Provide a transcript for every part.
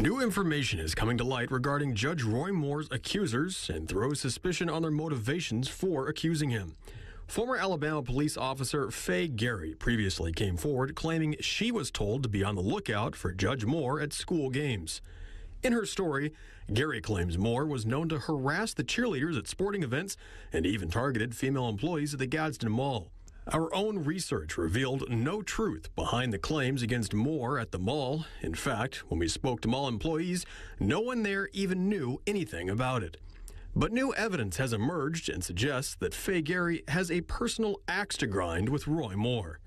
New information is coming to light regarding Judge Roy Moore's accusers and throws suspicion on their motivations for accusing him. Former Alabama police officer Faye Gary previously came forward claiming she was told to be on the lookout for Judge Moore at school games. In her story, Gary claims Moore was known to harass the cheerleaders at sporting events and even targeted female employees at the Gadsden Mall. Our own research revealed no truth behind the claims against Moore at the mall. In fact, when we spoke to mall employees, no one there even knew anything about it. But new evidence has emerged and suggests that Faye Gary has a personal axe to grind with Roy Moore.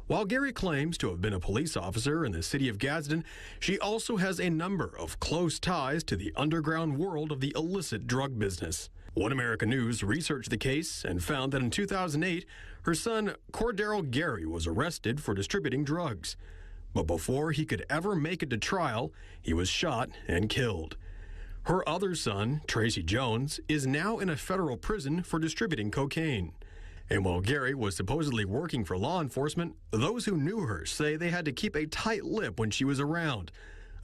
While Gary claims to have been a police officer in the city of Gadsden, she also has a number of close ties to the underground world of the illicit drug business. One America News researched the case and found that in 2008, her son Cordero Gary was arrested for distributing drugs. But before he could ever make it to trial, he was shot and killed. Her other son, Tracy Jones, is now in a federal prison for distributing cocaine. And while Gary was supposedly working for law enforcement, those who knew her say they had to keep a tight lip when she was around.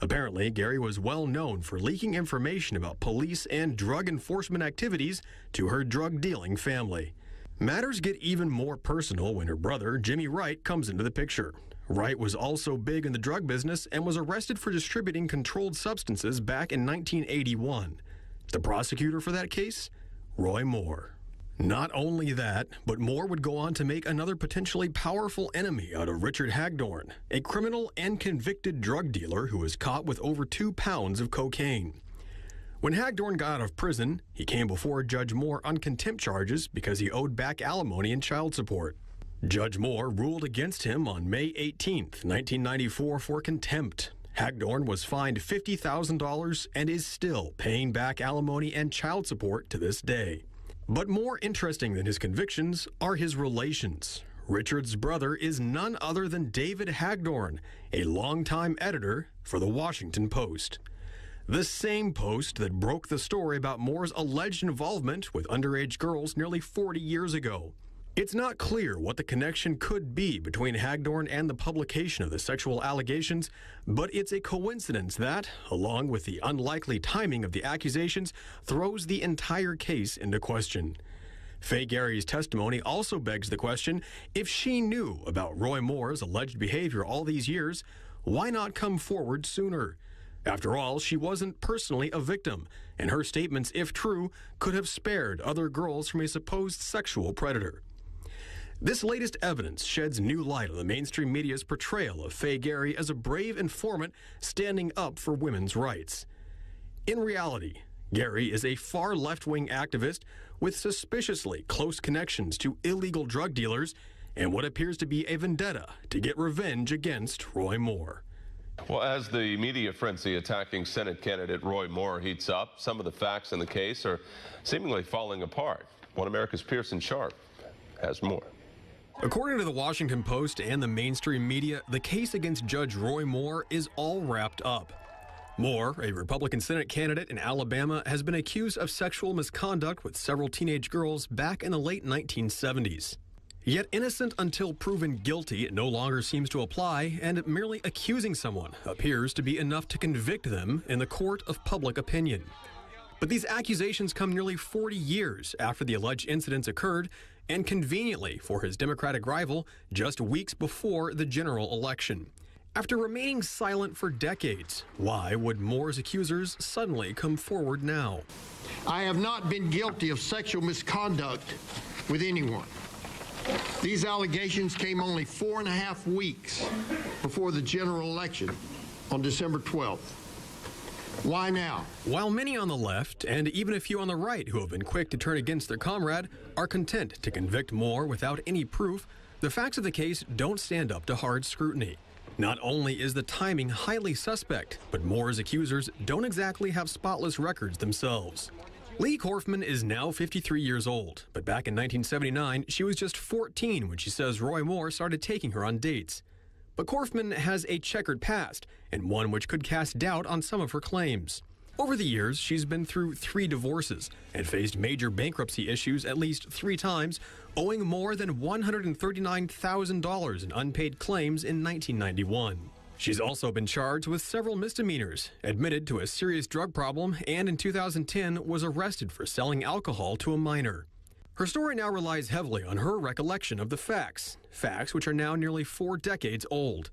Apparently, Gary was well known for leaking information about police and drug enforcement activities to her drug-dealing family. Matters get even more personal when her brother, Jimmy Wright, comes into the picture. Wright was also big in the drug business and was arrested for distributing controlled substances back in 1981. The prosecutor for that case? Roy Moore. Not only that, but Moore would go on to make another potentially powerful enemy out of Richard Hagdorn, a criminal and convicted drug dealer who was caught with over 2 pounds of cocaine. When Hagdorn got out of prison, he came before Judge Moore on contempt charges because he owed back alimony and child support. Judge Moore ruled against him on May 18, 1994 for contempt. Hagdorn was fined $50,000 and is still paying back alimony and child support to this day. But more interesting than his convictions are his relations. Richard's brother is none other than David Hagdorn, a longtime editor for the Washington Post. The same Post that broke the story about Moore's alleged involvement with underage girls nearly 40 years ago. It's not clear what the connection could be between Hagdorn and the publication of the sexual allegations, but it's a coincidence that, along with the unlikely timing of the accusations, throws the entire case into question. Faye Gary's testimony also begs the question, if she knew about Roy Moore's alleged behavior all these years, why not come forward sooner? After all, she wasn't personally a victim, and her statements, if true, could have spared other girls from a supposed sexual predator. This latest evidence sheds new light on the mainstream media's portrayal of Faye Gary as a brave informant standing up for women's rights. In reality, Gary is a far left-wing activist with suspiciously close connections to illegal drug dealers and what appears to be a vendetta to get revenge against Roy Moore. Well, as the media frenzy attacking Senate candidate Roy Moore heats up, some of the facts in the case are seemingly falling apart. One America's Pearson Sharp has more. According to the Washington Post and the mainstream media, the case against Judge Roy Moore is all wrapped up. Moore, a Republican Senate candidate in Alabama, has been accused of sexual misconduct with several teenage girls back in the late 1970s. Yet innocent until proven guilty no longer seems to apply, and merely accusing someone appears to be enough to convict them in the court of public opinion. But these accusations come nearly 40 years after the alleged incidents occurred, and conveniently for his Democratic rival, just weeks before the general election. After remaining silent for decades, why would Moore's accusers suddenly come forward now? I have not been guilty of sexual misconduct with anyone. These allegations came only 4.5 weeks before the general election on December 12th. Why now? While many on the left, and even a few on the right who have been quick to turn against their comrade, are content to convict Moore without any proof, the facts of the case don't stand up to hard scrutiny. Not only is the timing highly suspect, but Moore's accusers don't exactly have spotless records themselves. Lee Korfman is now 53 years old, but back in 1979, she was just 14 when she says Roy Moore started taking her on dates. But Korfman has a checkered past, and one which could cast doubt on some of her claims. Over the years, she's been through 3 divorces and faced major bankruptcy issues at least 3 times, owing more than $139,000 in unpaid claims in 1991. She's also been charged with several misdemeanors, admitted to a serious drug problem, and in 2010 was arrested for selling alcohol to a minor. Her story now relies heavily on her recollection of the facts which are now nearly 4 decades old.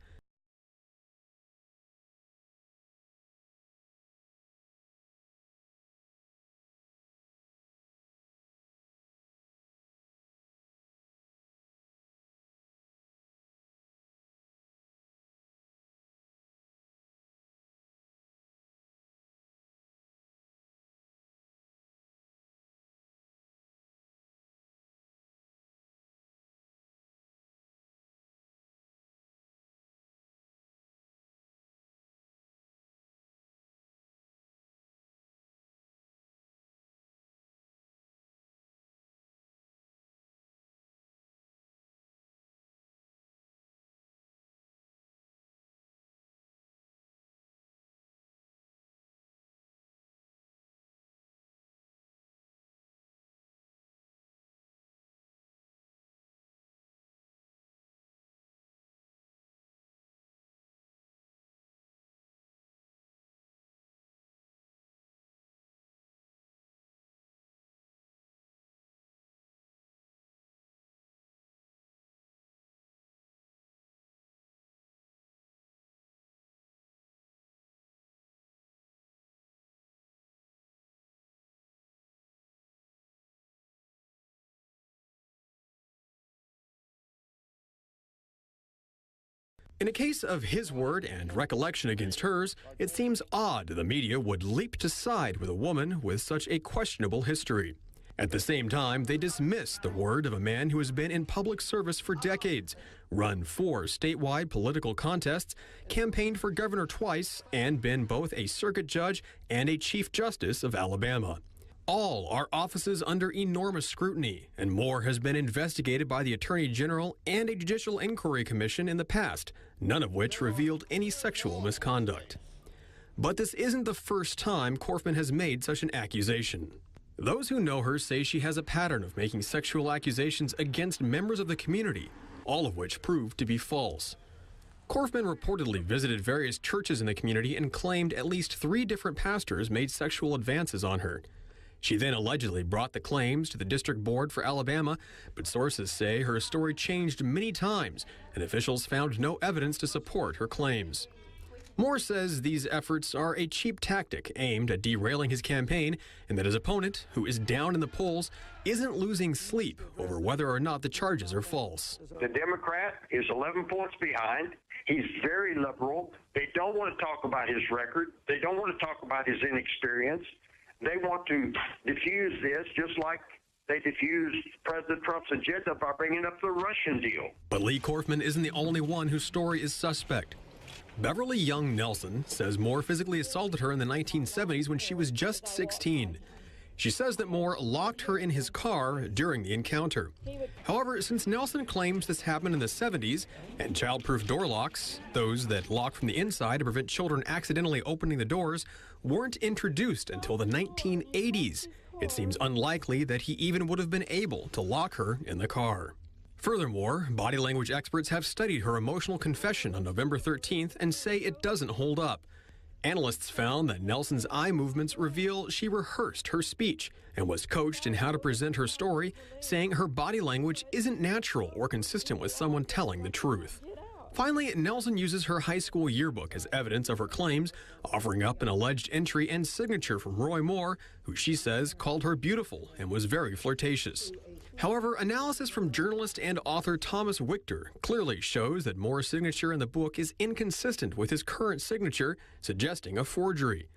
In a case of his word and recollection against hers, it seems odd the media would leap to side with a woman with such a questionable history. At the same time, they dismiss the word of a man who has been in public service for decades, run 4 statewide political contests, campaigned for governor twice, and been both a circuit judge and a chief justice of Alabama. All are offices under enormous scrutiny, and Moore has been investigated by the Attorney General and a Judicial Inquiry Commission in the past, none of which revealed any sexual misconduct. But this isn't the first time Korfman has made such an accusation. Those who know her say she has a pattern of making sexual accusations against members of the community, all of which proved to be false. Korfman reportedly visited various churches in the community and claimed at least 3 different pastors made sexual advances on her. She then allegedly brought the claims to the District Board for Alabama, but sources say her story changed many times, and officials found no evidence to support her claims. Moore says these efforts are a cheap tactic aimed at derailing his campaign, and that his opponent, who is down in the polls, isn't losing sleep over whether or not the charges are false. The Democrat is 11 points behind. He's very liberal. They don't want to talk about his record. They don't want to talk about his inexperience. They want to diffuse this just like they diffused President Trump's agenda by bringing up the Russian deal. But Lee Korfman isn't the only one whose story is suspect. Beverly Young Nelson says Moore physically assaulted her in the 1970s when she was just 16. She says that Moore locked her in his car during the encounter. However, since Nelson claims this happened in the 70s, and child-proof door locks, those that lock from the inside to prevent children accidentally opening the doors, weren't introduced until the 1980s, it seems unlikely that he even would have been able to lock her in the car. Furthermore, body language experts have studied her emotional confession on November 13th and say it doesn't hold up. Analysts found that Nelson's eye movements reveal she rehearsed her speech and was coached in how to present her story, saying her body language isn't natural or consistent with someone telling the truth. Finally, Nelson uses her high school yearbook as evidence of her claims, offering up an alleged entry and signature from Roy Moore, who she says called her beautiful and was very flirtatious. However, analysis from journalist and author Thomas Wichter clearly shows that Moore's signature in the book is inconsistent with his current signature, suggesting a forgery.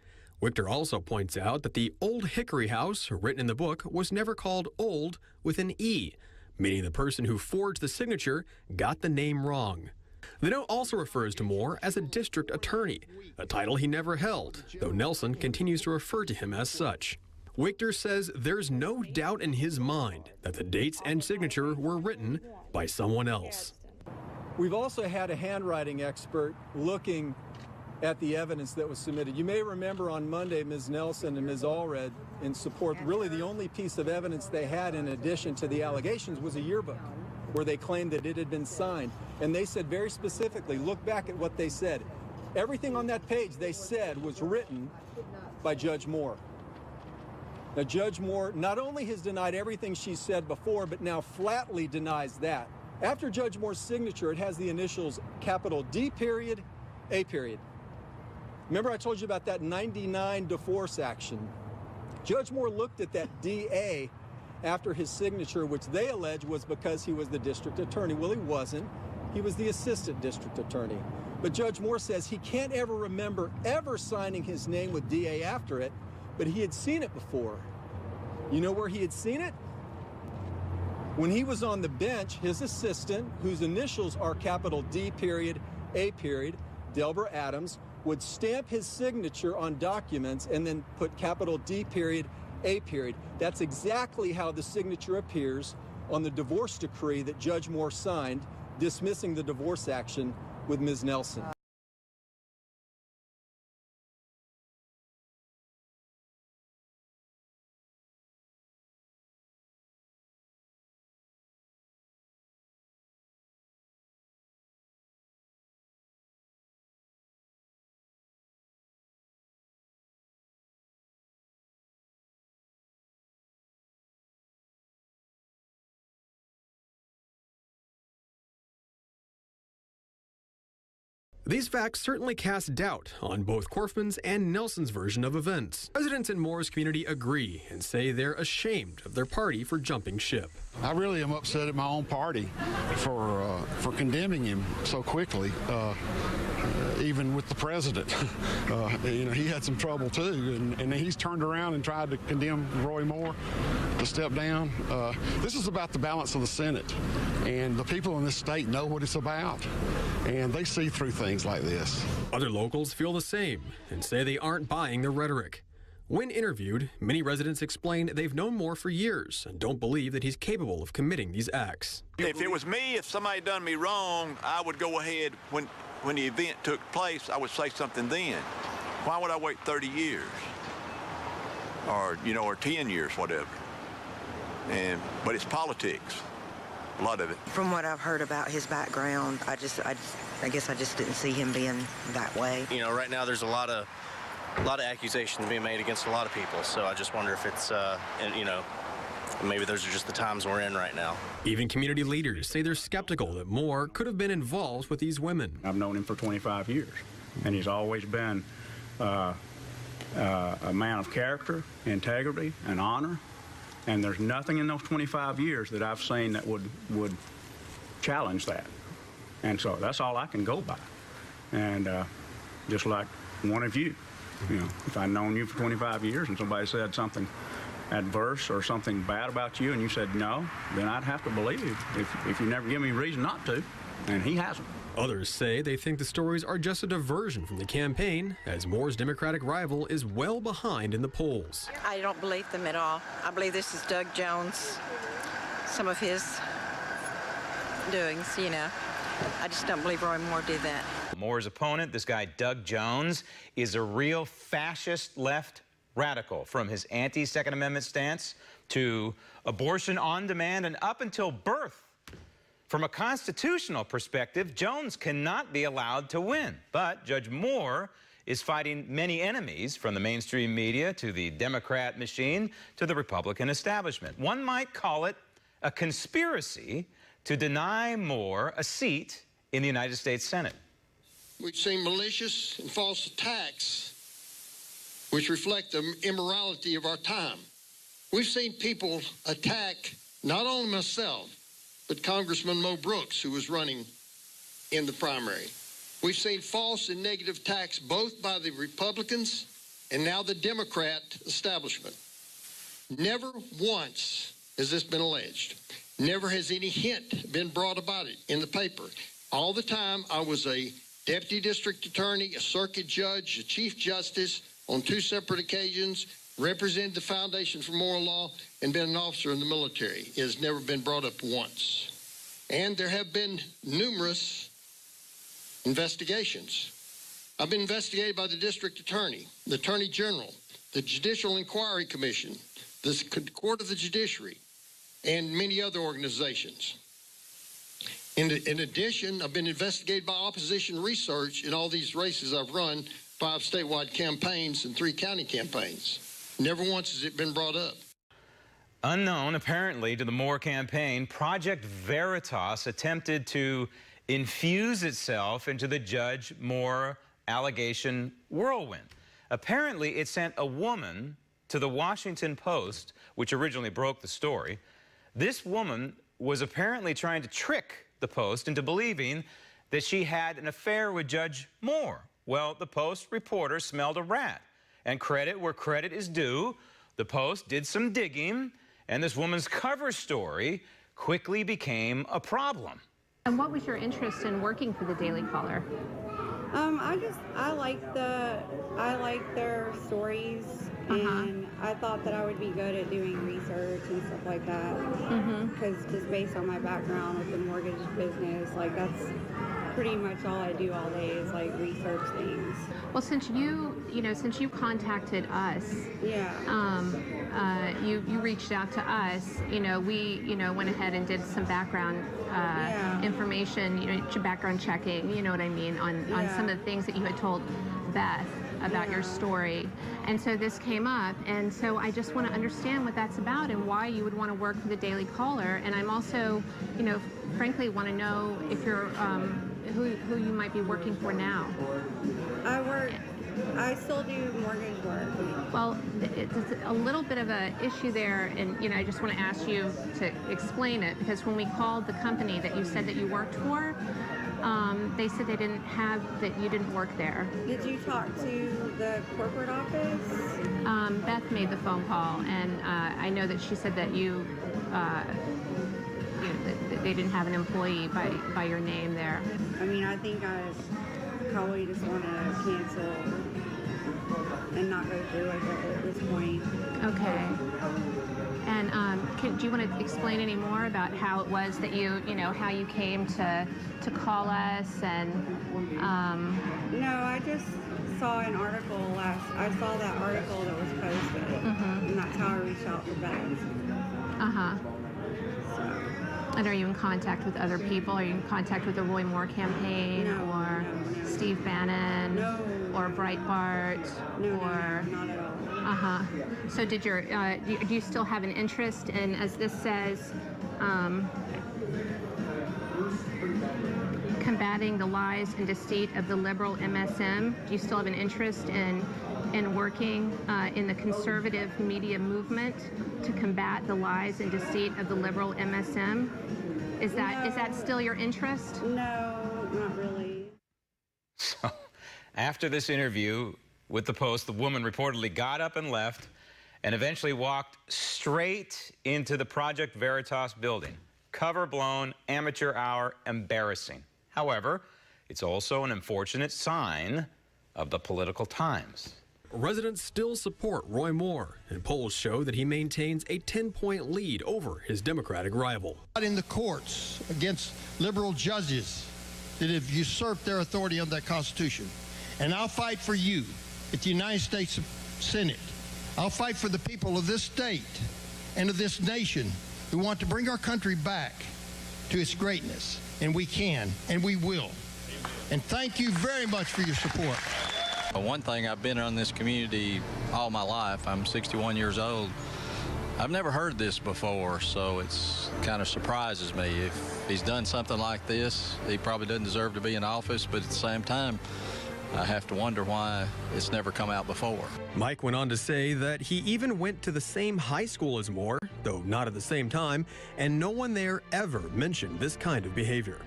Wichter also points out that the Old Hickory House, written in the book, was never called Old with an E, meaning the person who forged the signature got the name wrong. The note also refers to Moore as a district attorney, a title he never held, though Nelson continues to refer to him as such. Wichter says there's no doubt in his mind that the dates and signature were written by someone else. We've also had a handwriting expert looking at the evidence that was submitted. You may remember on Monday, Ms. Nelson and Ms. Allred, in support, really the only piece of evidence they had in addition to the allegations was a yearbook where they claimed that it had been signed. And they said very specifically, look back at what they said. Everything on that page, they said, was written by Judge Moore. Now, Judge Moore not only has denied everything she said before, but now flatly denies that. After Judge Moore's signature, it has the initials capital D period, A period. Remember I told you about that 99 divorce action? Judge Moore looked at that DA after his signature, which they allege was because he was the district attorney. Well, he wasn't. He was the assistant district attorney. But Judge Moore says he can't ever remember ever signing his name with DA after it, but he had seen it before. You know where he had seen it? When he was on the bench, his assistant, whose initials are capital D period, A period, Delbert Adams, would stamp his signature on documents and then put capital D period, A period. That's exactly how the signature appears on the divorce decree that Judge Moore signed, dismissing the divorce action with Ms. Nelson. These facts certainly cast doubt on both Korfman's and Nelson's version of events. Residents in Moore's community agree and say they're ashamed of their party for jumping ship. I really am upset at my own party for condemning him so quickly, even with the president. He had some trouble too, and he's turned around and tried to condemn Roy Moore to step down. This is about the balance of the Senate, and the people in this state know what it's about, and they see through things like this. Other locals feel the same and say they aren't buying the rhetoric. When interviewed, many residents explained they've known Moore for years and don't believe that he's capable of committing these acts. If it was me, if somebody done me wrong, I would go ahead when the event took place, I would say something then. Why would I wait 30 years? Or 10 years, whatever. But it's politics, a lot of it. From what I've heard about his background, I guess I just didn't see him being that way. Right now there's a lot of accusations being made against a lot of people, so I just wonder if it's, maybe those are just the times we're in right now. Even community leaders say they're skeptical that Moore could have been involved with these women. I've known him for 25 years, and he's always been a man of character, integrity, and honor, and there's nothing in those 25 years that I've seen that would challenge that. And so that's all I can go by. And just like one of you, if I'd known you for 25 years and somebody said something adverse or something bad about you and you said no, then I'd have to believe you if you never give me a reason not to, and he hasn't. Others say they think the stories are just a diversion from the campaign, as Moore's Democratic rival is well behind in the polls. I don't believe them at all. I believe this is Doug Jones, some of his doings, I just don't believe Roy Moore did that. Moore's opponent, this guy Doug Jones, is a real fascist left radical, from his anti-Second Amendment stance to abortion on demand and up until birth. From a constitutional perspective, Jones cannot be allowed to win. But Judge Moore is fighting many enemies, from the mainstream media to the Democrat machine to the Republican establishment. One might call it a conspiracy to deny Moore a seat in the United States Senate. We've seen malicious and false attacks which reflect the immorality of our time. We've seen people attack not only myself, but Congressman Mo Brooks, who was running in the primary. We've seen false and negative attacks both by the Republicans and now the Democrat establishment. Never once has this been alleged. Never has any hint been brought about it in the paper. All the time I was a deputy district attorney, a circuit judge, a chief justice on 2 separate occasions, represented the Foundation for Moral Law, and been an officer in the military. It has never been brought up once. And there have been numerous investigations. I've been investigated by the district attorney, the attorney general, the Judicial Inquiry Commission, the Court of the Judiciary, and many other organizations. In addition, I've been investigated by opposition research in all these races I've run, 5 statewide campaigns and 3 county campaigns. Never once has it been brought up. Unknown, apparently, to the Moore campaign, Project Veritas attempted to infuse itself into the Judge Moore allegation whirlwind. Apparently, it sent a woman to the Washington Post, which originally broke the story. This woman was apparently trying to trick the Post into believing that she had an affair with Judge Moore. Well, the Post reporter smelled a rat, and credit where credit is due. The Post did some digging, and this woman's cover story quickly became a problem. And what was your interest in working for the Daily Caller? I like their stories, and I thought that I would be good at doing research and stuff like that. Because just based on my background with the mortgage business, like that's pretty much all I do all day is like research things. Well, since you contacted us, you reached out to us. We went ahead and did some background information, background checking. You know what I mean on some of the things that you had told Beth about your story. And so this came up, and so I just want to understand what that's about and why you would want to work for the Daily Caller. And I'm also, frankly, want to know if you're who you might be working for now. I still do mortgage work. Well, it's a little bit of an issue there, and I just want to ask you to explain it, because when we called the company that you said that you worked for, they said they didn't have, that you didn't work there. Did you talk to the corporate office? Beth made the phone call, and I know that she said that that they didn't have an employee by your name there. I mean, I think I probably just want to cancel and not go through with it at this point. Okay. And do you want to explain any more about how it was that how you came to call us and? No, I just saw an article I saw that article that was posted, and that's how I reached out to Beth. And are you in contact with other people? Are you in contact with the Roy Moore campaign, or Steve Bannon, or Breitbart, or? Not at all. So did do you still have an interest in, as this says, combating the lies and deceit of the liberal MSM? Do you still have an interest in working in the conservative media movement to combat the lies and deceit of the liberal MSM? Is that still your interest? No, not really. So, after this interview with the Post, the woman reportedly got up and left, and eventually walked straight into the Project Veritas building. Cover blown, amateur hour, embarrassing. However, it's also an unfortunate sign of the political times. Residents still support Roy Moore, and polls show that he maintains a 10-point lead over his Democratic rival. In the courts against liberal judges that have usurped their authority under the Constitution. And I'll fight for you at the United States Senate. I'll fight for the people of this state and of this nation who want to bring our country back to its greatness. And we can, and we will. And thank you very much for your support. One thing, I've been in this community all my life. I'm 61 years old. I've never heard this before, so it's kind of surprises me. If he's done something like this, he probably doesn't deserve to be in office, but at the same time, I have to wonder why it's never come out before. Mike went on to say that he even went to the same high school as Moore, though not at the same time, and no one there ever mentioned this kind of behavior.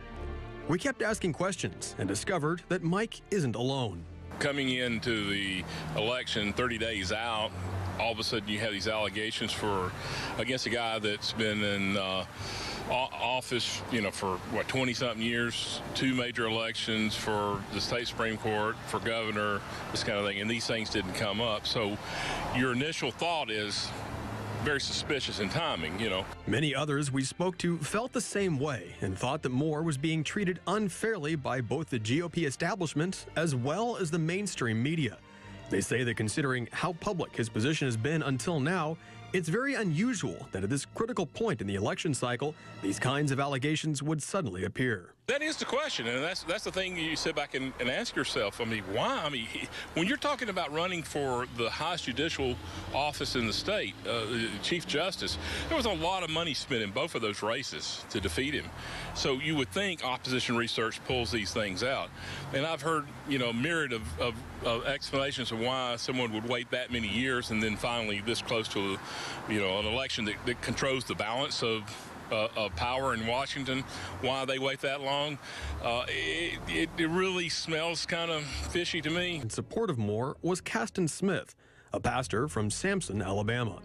We kept asking questions and discovered that Mike isn't alone. Coming into the election 30 days out, all of a sudden you have these allegations against a guy that's been in office, for 20-something years, 2 major elections for the state Supreme Court, for governor, this kind of thing, and these things didn't come up. So your initial thought is very suspicious in timing, Many others we spoke to felt the same way and thought that Moore was being treated unfairly by both the GOP establishment as well as the mainstream media. They say that considering how public his position has been until now, It's very unusual that at this critical point in the election cycle, these kinds of allegations would suddenly appear. That is the question, and that's the thing you sit back and ask yourself. I mean, why? I mean, when you're talking about running for the highest judicial office in the state, the Chief Justice, there was a lot of money spent in both of those races to defeat him. So you would think opposition research pulls these things out. And I've heard, a myriad of explanations of why someone would wait that many years and then finally this close to, an election that controls the balance of power in Washington, why they wait that long. It really smells kind of fishy to me. In support of Moore was Caston Smith, a pastor from Samson, Alabama.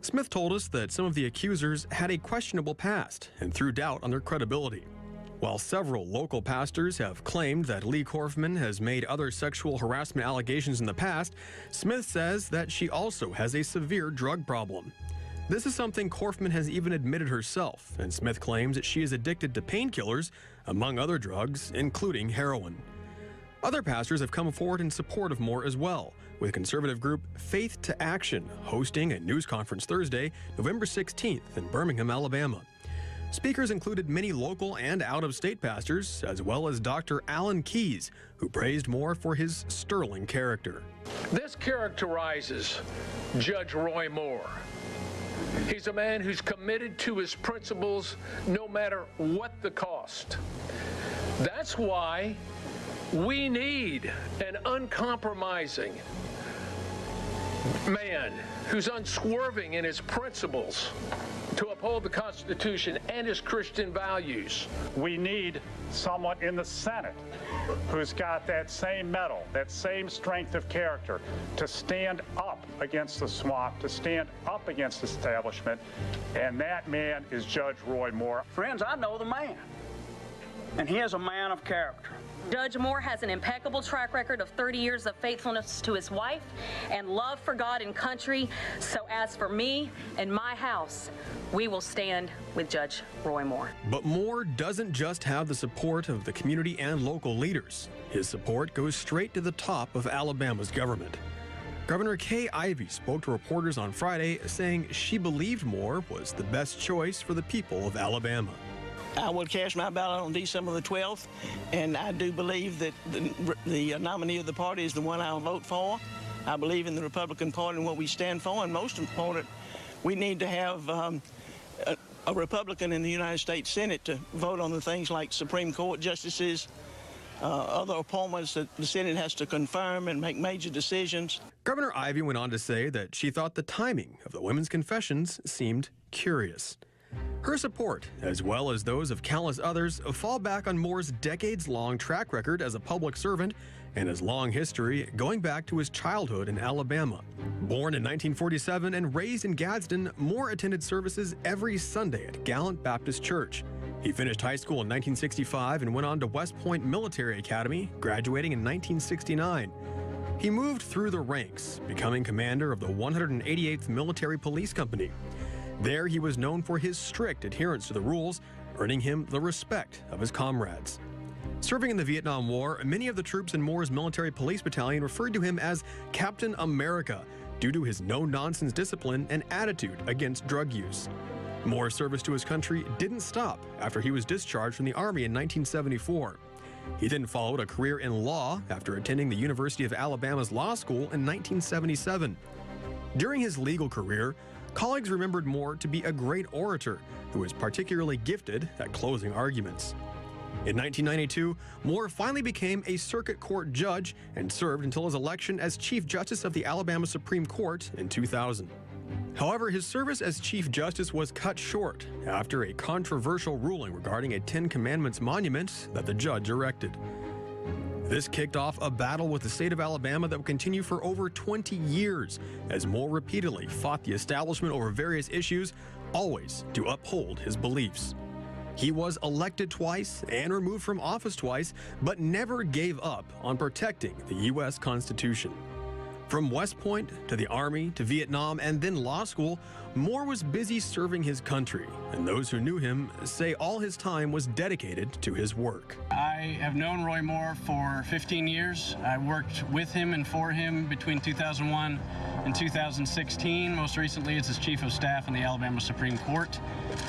Smith told us that some of the accusers had a questionable past and threw doubt on their credibility. While several local pastors have claimed that Lee Korfman has made other sexual harassment allegations in the past, Smith says that she also has a severe drug problem. This is something Korfman has even admitted herself, and Smith claims that she is addicted to painkillers, among other drugs, including heroin. Other pastors have come forward in support of Moore as well, with conservative group Faith to Action hosting a news conference Thursday, November 16th in Birmingham, Alabama. Speakers included many local and out-of-state pastors, as well as Dr. Alan Keyes, who praised Moore for his sterling character. This characterizes Judge Roy Moore. He's a man who's committed to his principles no matter what the cost. That's why we need an uncompromising man who's unswerving in his principles to uphold the Constitution and his Christian values. We need someone in the Senate who's got that same mettle, that same strength of character to stand up against the swamp, to stand up against the establishment, and that man is Judge Roy Moore. Friends, I know the man, and he is a man of character. Judge Moore has an impeccable track record of 30 years of faithfulness to his wife and love for God and country. So as for me and my house, we will stand with Judge Roy Moore. But Moore doesn't just have the support of the community and local leaders. His support goes straight to the top of Alabama's government. Governor Kay Ivey spoke to reporters on Friday, saying she believed Moore was the best choice for the people of Alabama. I will cast my ballot on December the 12th, and I do believe that the nominee of the party is the one I'll vote for. I believe in the Republican Party and what we stand for, and most important, we need to have a Republican in the United States Senate to vote on the things like Supreme Court justices, other appointments that the Senate has to confirm and make major decisions. Governor Ivey went on to say that she thought the timing of the women's confessions seemed curious. Her support, as well as those of countless others, fall back on Moore's decades-long track record as a public servant and his long history going back to his childhood in Alabama. Born in 1947 and raised in Gadsden, Moore attended services every Sunday at Gallant Baptist Church. He finished high school in 1965 and went on to West Point Military Academy, graduating in 1969. He moved through the ranks, becoming commander of the 188th Military Police Company. There, he was known for his strict adherence to the rules, earning him the respect of his comrades. Serving in the Vietnam War, many of the troops in Moore's military police battalion referred to him as Captain America due to his no-nonsense discipline and attitude against drug use. Moore's service to his country didn't stop after he was discharged from the Army in 1974. He then followed a career in law after attending the University of Alabama's Law School in 1977. During his legal career, colleagues remembered Moore to be a great orator who was particularly gifted at closing arguments. In 1992, Moore finally became a circuit court judge and served until his election as Chief Justice of the Alabama Supreme Court in 2000. However, his service as Chief Justice was cut short after a controversial ruling regarding a Ten Commandments monument that the judge erected. This kicked off a battle with the state of Alabama that would continue for over 20 years as Moore repeatedly fought the establishment over various issues, always to uphold his beliefs. He was elected twice and removed from office twice, but never gave up on protecting the U.S. Constitution. From West Point to the Army to Vietnam and then law school, Moore was busy serving his country, and those who knew him say all his time was dedicated to his work. I have known Roy Moore for 15 years. I worked with him and for him between 2001 in 2016. Most recently, it's as Chief of Staff in the Alabama Supreme Court.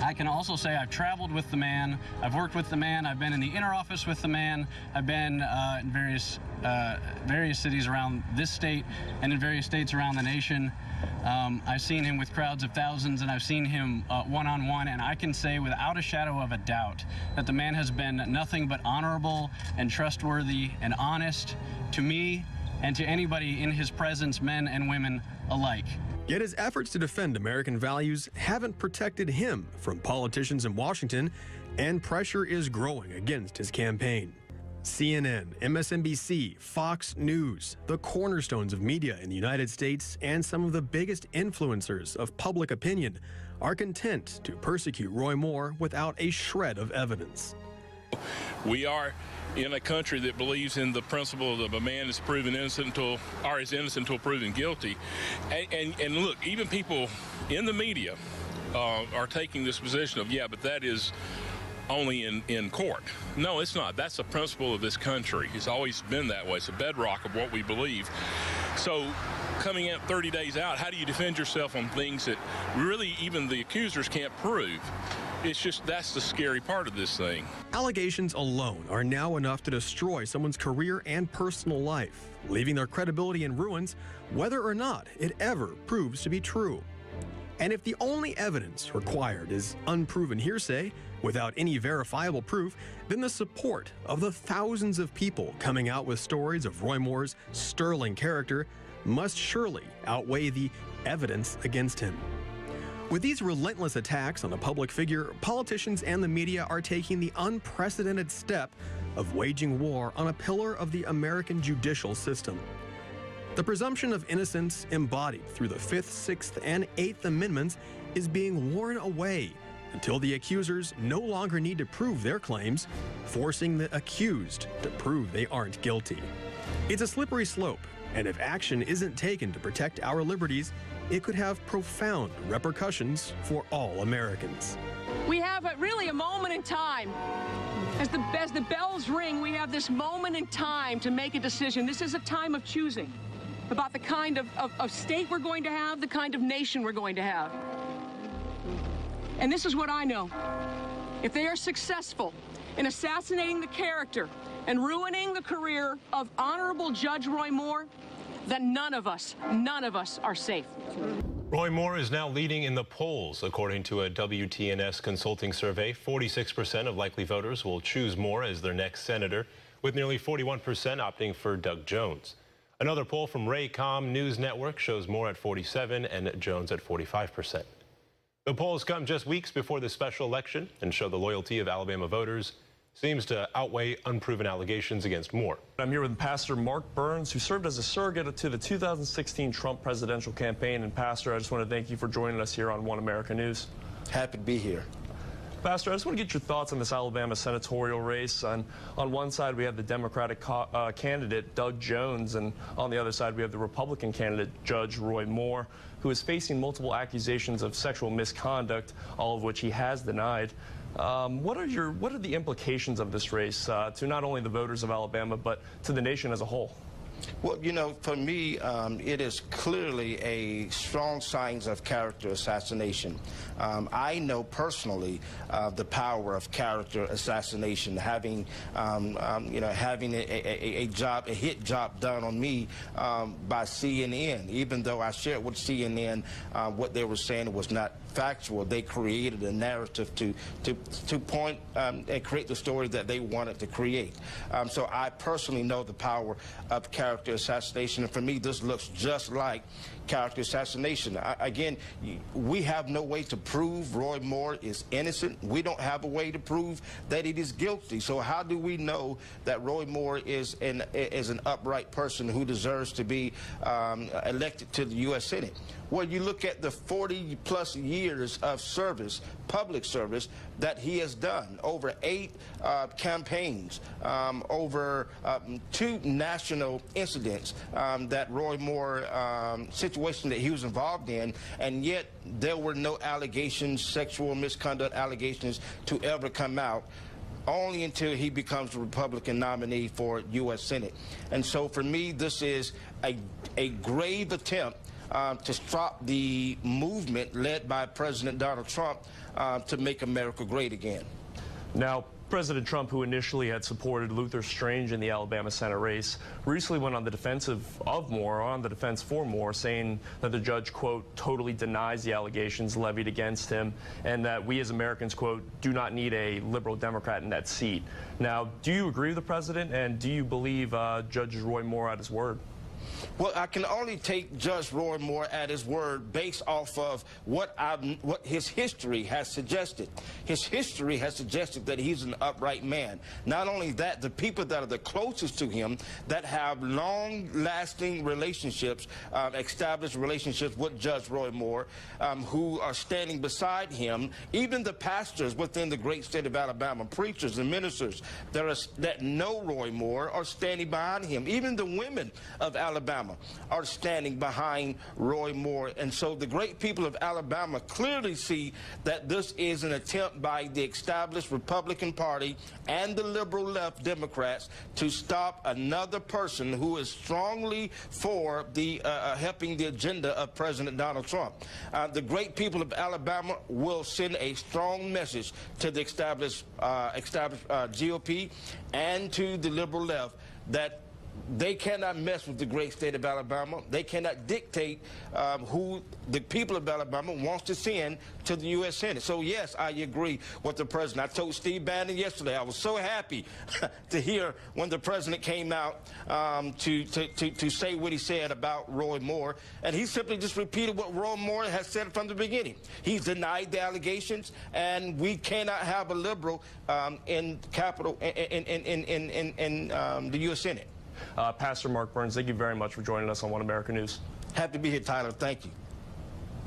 I can also say I've traveled with the man, I've worked with the man, I've been in the inner office with the man, I've been in various cities around this state and in various states around the nation. I've seen him with crowds of thousands, and I've seen him one-on-one, and I can say without a shadow of a doubt that the man has been nothing but honorable and trustworthy and honest to me and to anybody in his presence, men and women alike. Yet his efforts to defend American values haven't protected him from politicians in Washington, and pressure is growing against his campaign. CNN, MSNBC, Fox News, the cornerstones of media in the United States and some of the biggest influencers of public opinion are content to persecute Roy Moore without a shred of evidence. We are in a country that believes in the principle of a man is proven innocent is innocent until proven guilty. And look, even people in the media are taking this position of, yeah, but that is only in court. No, it's not. That's the principle of this country. It's always been that way. It's a bedrock of what we believe. So coming out 30 days out, how do you defend yourself on things that really even the accusers can't prove? It's just, that's the scary part of this thing. Allegations alone are now enough to destroy someone's career and personal life, leaving their credibility in ruins, whether or not it ever proves to be true. And if the only evidence required is unproven hearsay, without any verifiable proof, then the support of the thousands of people coming out with stories of Roy Moore's sterling character must surely outweigh the evidence against him. With these relentless attacks on a public figure, politicians and the media are taking the unprecedented step of waging war on a pillar of the American judicial system. The presumption of innocence embodied through the 5th, 6th, and 8th Amendments is being worn away until the accusers no longer need to prove their claims, forcing the accused to prove they aren't guilty. It's a slippery slope, and if action isn't taken to protect our liberties, it could have profound repercussions for all Americans. We have really a moment in time. As the bells ring, we have this moment in time to make a decision. This is a time of choosing about the kind of state we're going to have, the kind of nation we're going to have. And this is what I know. If they are successful in assassinating the character and ruining the career of Honorable Judge Roy Moore, then none of us are safe. Roy Moore is now leading in the polls. According to a WTNS consulting survey, 46% of likely voters will choose Moore as their next senator, with nearly 41% opting for Doug Jones. Another poll from Raycom News Network shows Moore at 47% and Jones at 45%. The polls come just weeks before the special election and show the loyalty of Alabama voters seems to outweigh unproven allegations against Moore. I'm here with Pastor Mark Burns, who served as a surrogate to the 2016 Trump presidential campaign. And Pastor, I just want to thank you for joining us here on One America News. Happy to be here. Pastor, I just want to get your thoughts on this Alabama senatorial race. On one side, we have the Democratic candidate, Doug Jones, and on the other side, we have the Republican candidate, Judge Roy Moore, who is facing multiple accusations of sexual misconduct, all of which he has denied. What are the implications of this race to not only the voters of Alabama, but to the nation as a whole? Well, you know, for me, it is clearly a strong signs of character assassination. I know personally the power of character assassination, having having a hit job done on me by CNN. Even though I shared with CNN what they were saying was not factual, they created a narrative to point and create the story that they wanted to create. So I personally know the power of character assassination, and for me, this looks just like character assassination. Again, we have no way to prove Roy Moore is innocent. We don't have a way to prove that he is guilty. So how do we know that Roy Moore is an upright person who deserves to be elected to the U.S. Senate? Well, you look at the 40-plus years of service, public service, that he has done, over 8 campaigns, over 2 national incidents that Roy Moore situation that he was involved in, and yet there were no allegations, sexual misconduct allegations, to ever come out, only until he becomes the Republican nominee for U.S. Senate. And so for me, this is a grave attempt to stop the movement led by President Donald Trump to make America great again. Now, President Trump, who initially had supported Luther Strange in the Alabama Senate race, recently went on the defense for Moore, saying that the judge, quote, totally denies the allegations levied against him, and that we as Americans, quote, do not need a liberal Democrat in that seat. Now, do you agree with the president, and do you believe Judge Roy Moore at his word? Well, I can only take Judge Roy Moore at his word based off of what his history has suggested. His history has suggested that he's an upright man. Not only that, the people that are the closest to him, that have long-lasting relationships, established relationships with Judge Roy Moore, who are standing beside him, even the pastors within the great state of Alabama, preachers and ministers that know Roy Moore are standing behind him. Even the women of Alabama are standing behind Roy Moore. And so the great people of Alabama clearly see that this is an attempt by the established Republican Party and the liberal left Democrats to stop another person who is strongly for the helping the agenda of President Donald Trump. The great people of Alabama will send a strong message to the established GOP and to the liberal left that they cannot mess with the great state of Alabama. They cannot dictate who the people of Alabama wants to send to the U.S. Senate. So, yes, I agree with the president. I told Steve Bannon yesterday I was so happy to hear when the president came out to say what he said about Roy Moore. And he simply just repeated what Roy Moore has said from the beginning. He's denied the allegations, and we cannot have a liberal in the U.S. Senate. Pastor Mark Burns, thank you very much for joining us on One America News. Happy to be here, Tyler. Thank you.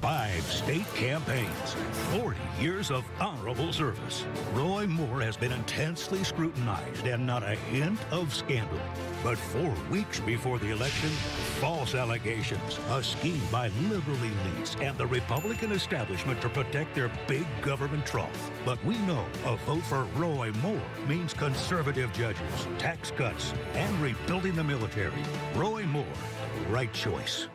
5 state campaigns, 40 years of honorable service. Roy Moore has been intensely scrutinized and not a hint of scandal. But 4 weeks before the election, false allegations, a scheme by liberal elites and the Republican establishment to protect their big government trough. But we know a vote for Roy Moore means conservative judges, tax cuts, and rebuilding the military. Roy Moore, right choice.